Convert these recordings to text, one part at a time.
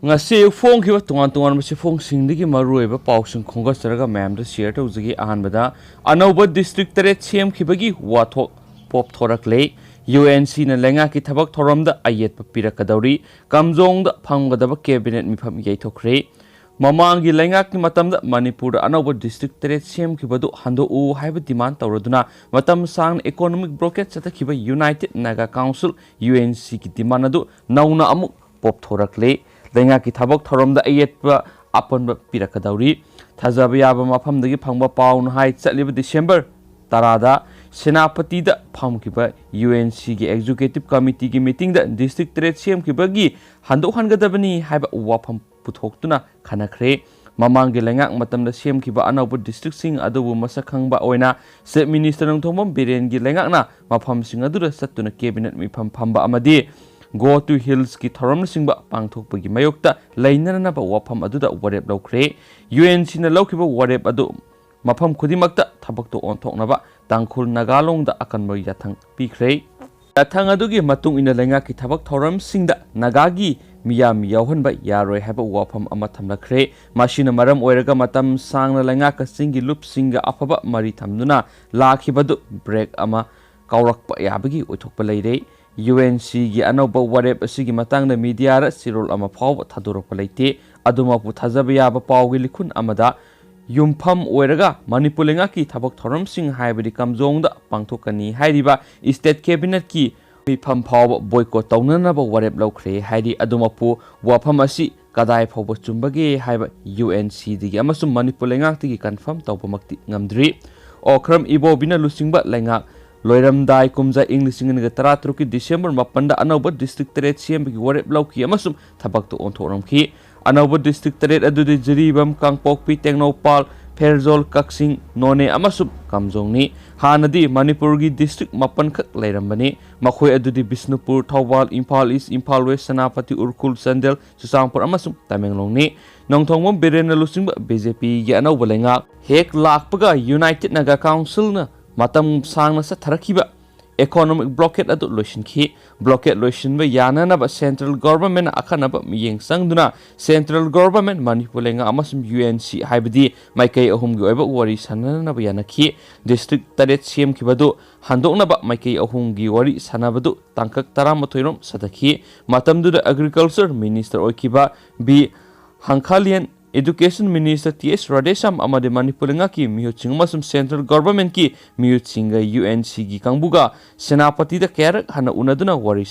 ngasi phone ki tungan tungan masi phone singdigi marueba pausing khongasaraga ma'am da share tawjagi ahanbada anauba district tare chem khibagi wathok pop thorakle UNC na lenga ki thabak thoramda ayet pirakadawri kamjong da phanggadaba cabinet mifam yaithokre mamangi lenga ki matamda manipur anauba district tare chem khibadu hando u haiba demand tawraduna matam sang economic blockade chata khiba United Naga Council UNC ki demand adu nauna amuk pop thorakle lenga ki thabak thoramda ayetpa apanba pirakadawri thajaba yaba mafamdagi phangba paun hai chaliba December tarada senapati da phamkiba UNC gi executive committee gi meeting da district trade cm kibagi hando hangadabani haiba wafam puthoktuna khanakhre mamangi lengak matamda cm kiba anauba district sing adubu masakhangba oina state minister nongthomam biren gi lengak na mafam sing adura satuna cabinet mifam phamba amadi go to hills ki thoram singba pangthokpagi mayokta lainana ba wafam aduda warep lawkhre UNC na lawkiba warep adu mafam khudimakta thabakto onthoknaba tangkhul nagalong da akanba yathang pikhrei yathang adugi matung ina lenga ki thabak thoram singda nagagi miyam yawhanba yaroi haba wafam ama thamlakhre mashina maram oiraga matam sangna lenga ka singi lup singa afaba mari thamduna lakhibadu break ama kawrakpa yabagi oithokpa leire UNC gi anauba warep asigi matangna media ra sirol ama phaw thadorokpa leite adumapu thajaba yaba pawgi likhun amada yumpham oiraga manipur lenga ki thabak thoram sing haibadi kamjongda pangthokani hairiba state cabinet ki mifam phaw boycott tawnanaba warep lawkhre hairi adumapu wafam asi kadai phaw chumbage haiba UNC digi amasum manipur lenga tigi confirm tawpamakti ngamdri okram ibo bina lusingba lenga Loiramdai kumza English nga taratruki December mapanda anauba district teret CM ki warep lawki amasum thabak to onthoramki anauba district teret adudi jiribam kangpokpi tengnopal Ferzol Kaksing None amasum kamjongni hanadi Manipur gi district mapan khak leirambani makhoi adudi Bisnupur Thawbal Imphal East Imphal West Sanapati Urkul Sandel Susangpur amasum Tamenglongni nongthongmom berena lusingba BJP gi anauba lenga hek lakpaga United Naga Council na matam sangna sa tharakiba economic blockade adu loisinki blockade loisinba yananaba central government akhanaba miyeng sangduna central government manipur lenga amasum UNC haibadi maikai ahum gi oiba wari sananaba yanaki district taret cm kibadu handoknaba maikai ahum gi wari sanabadu tangkak 13 rom sadaki matamduda agriculture minister oikiba B Hankhalian Education Minister T.S. Radesham amade Manipur lenga ki miyuching masum central government ki miyuchinga UNC gi kangbuga senapati da kerak hana unaduna wari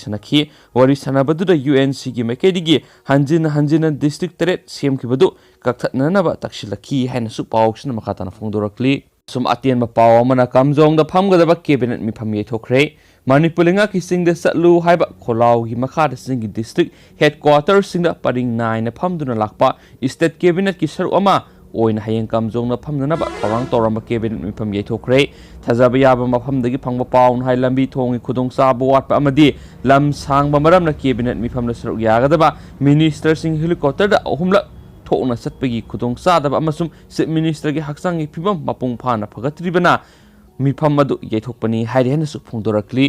sanabaduda UNC gi mekedigi hanjina district teret CM ki badu kakthatnanaba takshilaki haina su pawksna makatana phongdorakli sum atien ma paw mana kamjong da phamgadaba cabinet mi phamye thokre Manipur lenga ki singda satlu haiba kholau gi makha da singi district headquarters singda paring 9 na phamduna lakpa state cabinet ki saru ama oina hayeng kamjong na phamnana ba thorang toramba cabinet mi pham yaithokre thajaba yaba maphamdagi phangba paun hai lambi thongi khudong sabu watpa amadi lam sangba maram na cabinet mi phamna saru yagadaba minister sing helicopter da ahumla thokna satpagi khudong sadaba amasum chief minister gi haksangi phibam mapung phana phagatribana mifam adu yaithokpani hairi hena su phongdorakli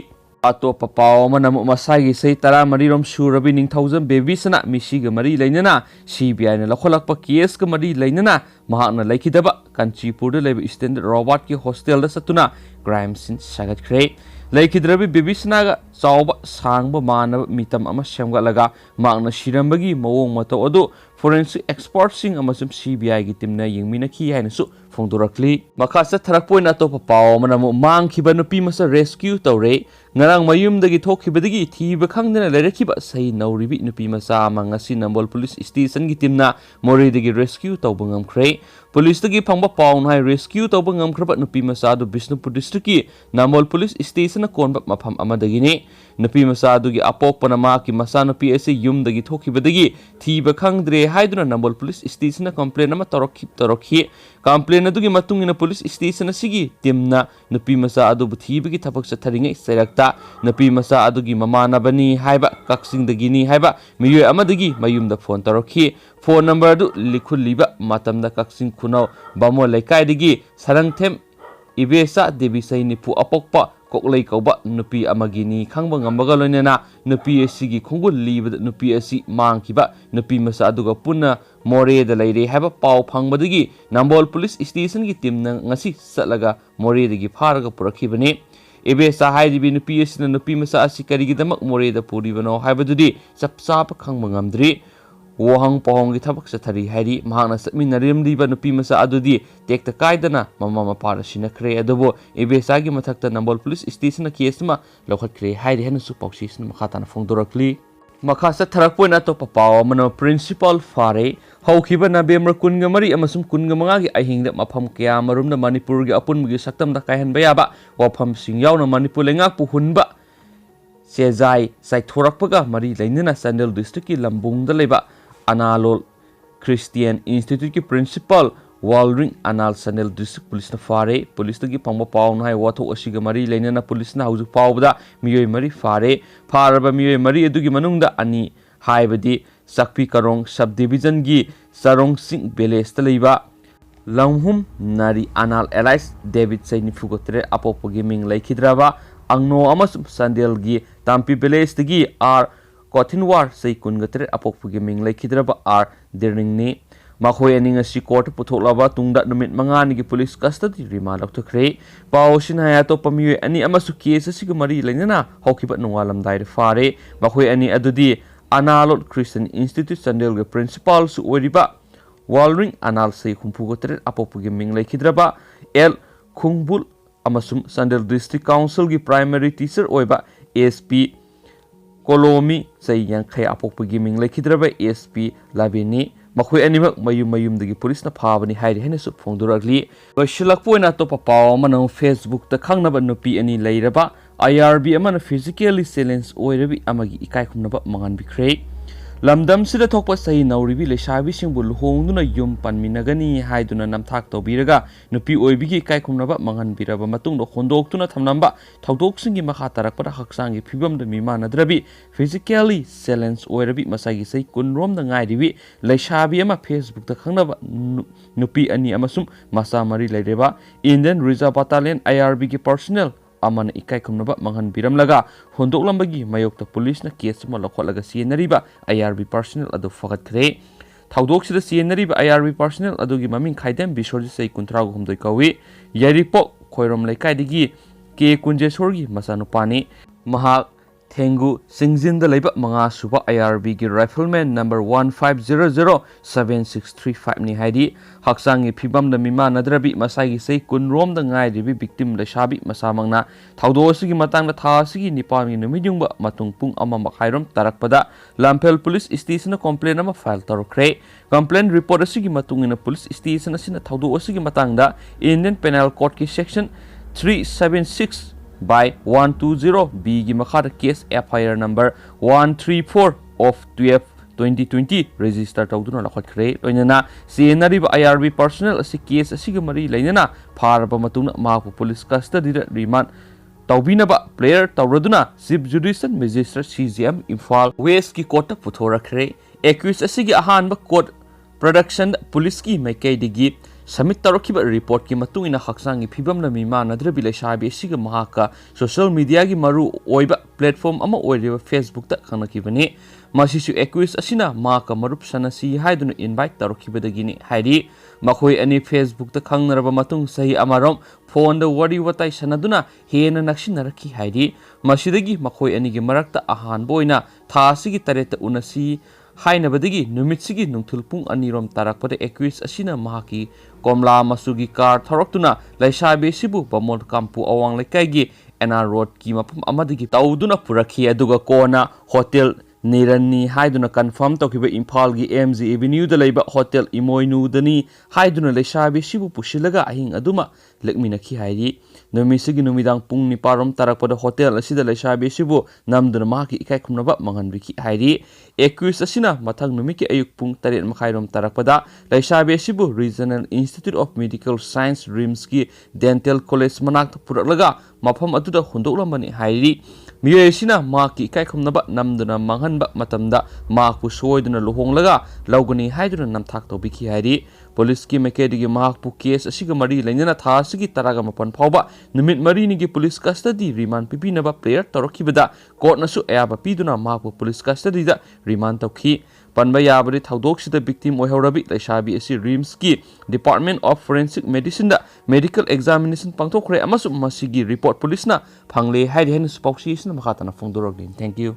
ato papaw manamu masagi sei 13 rom surabi ning 1000 baby sana misiga mari leinana CBI na lakholakpa case ka mari leinana mahakna laikidaba Kanchipur da leba standard robot ki hostel da satuna crime scene sagat kre laikidrabi baby sana ga chawba sangba manaba mitam ama semgalaga makna shirambagi mawong mato adu forensic expert sing amasum CBI gi timna yengmina ki haina su phongdorakli makhasa tharakpoin atopa paw manamu mangkhiba nupi masa rescue tawre ngarang mayumdagi thokhibadagi thiba khangdana lerakhiba sei nauribi nupi masa mangasi Nambol police station gi timna moridagi rescue tawbangam khre police tagi phangba paw nai rescue tawbangam khra nupi masa du Bisnupur district ki Nambol police station konba mafam amadagi ne nupi masa du gi apok panama ki masa nupi ase yumdagi thokhibadagi thiba khangdre haiduna Nambol police station complaint ama torokhi complaint adugi matungina police station asigi timna nupi masa adu thibagi thabak satharingai serakta nupi masa adugi mamana bani haiba kaksingdagini haiba miyoy amadagi mayumda phone torokhi phone number adu likhuliba matamda kaksing khunau bamo laikai digi sarangthem ibesa debi sai nipu apokpa koklei kauba nupi amagini khangba ngambaga loinena nupi asigi khungul libada nupi asi mangkiba nupi masa aduga punna more da leire haba pau phangbadagi Nambol police station gi team na ngasi satlaga more dagi pharaga purakhibani ebe sahai dibi nupi asina nupi masa asi karigi damak more da puribano haibadudi sapsap khangba ngamdri Wohang pohong gi thabak sathari hairi mahakna satminarim diba nupi masa adudi tekta kaidana mama mapara sinakre adubo ebesa gi mathakta Nambol police station na case ma lokhatkre hairi hanu su pausis na makhatana phongdorakli makha satharakpoina to papaw mano principal fare haukiba na bemra kunga mari amasum kunga manga gi ahingda mafam kya marum na Manipur gi apun gi saktam da kaihan bayaba wafam singyaw na Manipur lengak puhunba sejai sai thorakpaga mari lainina Sandel district ki lambung da leba Analol Christian Institute ki principal Walring Anal Sanel District Police na fare police gi pangba paw na hai watho asiga mari leinana police na hauju pawda miyoi mari fare faraba miyoi mari adugi manungda ani haibadi sakpi karong subdivision gi sarong sing village ta leiba Langhum Nari Anal Allies David Saini Fugotre apopogi ming laikhidraba angno amasum Sandel gi Tampi village gi R Kothinwar sei kungatre apokpugi ming laikhidraba R dirningni makhoi ani ngasi court putholaba tungda numit mangani gi police custody remand lakthakre pawsin haya to pamiwe ani amasu case asiga mari lainana hokiba nungalam daire fare makhoi ani adudi Analot Christian Institute Sandel ge principal su oriba Walring Anal sei khumpugotre apokpugi ming laikhidraba L Khungbul amasum Sandel District Council gi primary teacher oiba SP Kolomi say yang khay apokpugi ming laikhidraba SP Labini makhoi animak mayum dagi police na phabani hairi hene su phongduragli loisilakpoina to papaw mano Facebook ta khangnaba nupi ani leiraba IRB amana physically challenge oirabi amagi ikai khumnaba mangan bikre lamdam sida thokpa sahi nauribi lesabi singbu luhongduna yum panminagani haiduna namthak tobiraga nupi oibigi kai khumnaba mangan biraba matungdo hondoktuna thamnamba thawdoksingi makha tarakpada haksangi phibamda mimanadrabi physically challenge oirabi masagi sai kunromda ngairibi lesabi ama Facebook ta khangnaba nupi ani amasum masa mari leireba Indian Reserve Battalion IRB gi personnel amana ikai khumnaba manghan biram laga hondok lambagi mayokta police na case ma lokholaga sienariba IRB personnel adu fagat khre thawdok sida sienariba IRB personnel adu gi maming khaidem bisorji sei kuntra gu humdoi kawi yaripok khoirom laikai digi ke kunjesor gi masanu pani maha Thengu Singjin da leiba manga suba IRB gi rifleman number 15007635 ni haidi haksangi phibam da Mimanadrabi masagi sei kunrom da ngai ribi victim da shabi masamangna thawdo sigi matang da tha sigi nipang ni numijungba matung pung ama makhairom tarakpada Lampel police station na complaint ama file tarokre complaint report sigi matungina police station asina thawdo sigi matang da Indian Penal Code ki section 376 by 120B gi makhar case FIR number 134 of 12/2020 register tawduna lakhatkre loinana senari IRB personnel asi case asiga mari lainana pharaba matuna mapu police custody remand tawbinaba player tawraduna chief judicial magistrate CJM Imphal West ki court puthorakre accused asigi ahanba court production police ki maikai digi Submit tarokiba report ki matungina haksangi phibamna Mimanadrabi lesabi asiga mahaka social media gi maru oiba platform ama oiriba Facebook ta khanakibani masisu accused asina maka marup sanasi haiduna invite tarokibadagini haidi makhoi ani Facebook ta khangnaraba matung sahi amarom phone da wari watai sanaduna hena naksinaraki haidi masidagi makhoi ani gi marakta ahan boina thasigi tareta unasi hainabadagi numitigi nungthulpung anirom tarakpada accused asina mahaki Komla masugi car thoroktuna laisabi sibu bamol kampu awang lekaigi NR road ki mapum amadigi tawduna purakhi aduga kona hotel Nirani haiduna confirm tokiba Imphal gi MG Avenue da leiba hotel Imoinu dani haiduna laisabi sibu pusilaga ahing aduma lekmina ki haidi nomisigi numidang pung ni parom tarakpada hotel asida laisabi sibu namduna mahaki ikai khumnaba mangan biki haidi accused asina mathang numiki ayuk pung taret makhairom tarakpada laisabi sibu Regional Institute of Medical Science RIMS ki dental college manak puralaga mafam atuda hondoklambani haidi मियोय असिना माकी इकाइखुमनबा नमदुना मांगहनबा मतमदा माकपु सोयदुना लुहोंगलगा लौगनी हाइदुना नमथाक तौबिखि हाइरि police की मेकेडिगी माकपु case असिगा मरी लेंजना था असिगी तरागा मपन फावबा नुमित मरीनिगी पुलिस कस्टडी रिमांड पिपिनबा प्लेयर तौरखिबदा कोर्टनसु अयाबा पिदुना माकपु पुलिस कस्टडीदा रिमांड तौखि पनबा याबरी थौदोकसिदा विक्टिम ओइहौरबि लैसाबी असि रिम्स की डिपार्टमेंट ऑफ फोरेंसिक मेडिसिन दा मेडिकल एग्जामिनेशन पांगथोखरे अमसु मसिगी रिपोर्ट पुलिसना फंगले हाइरि हाइनु स्पौक्सी मखातना फोंदोरगलिन थैंक यू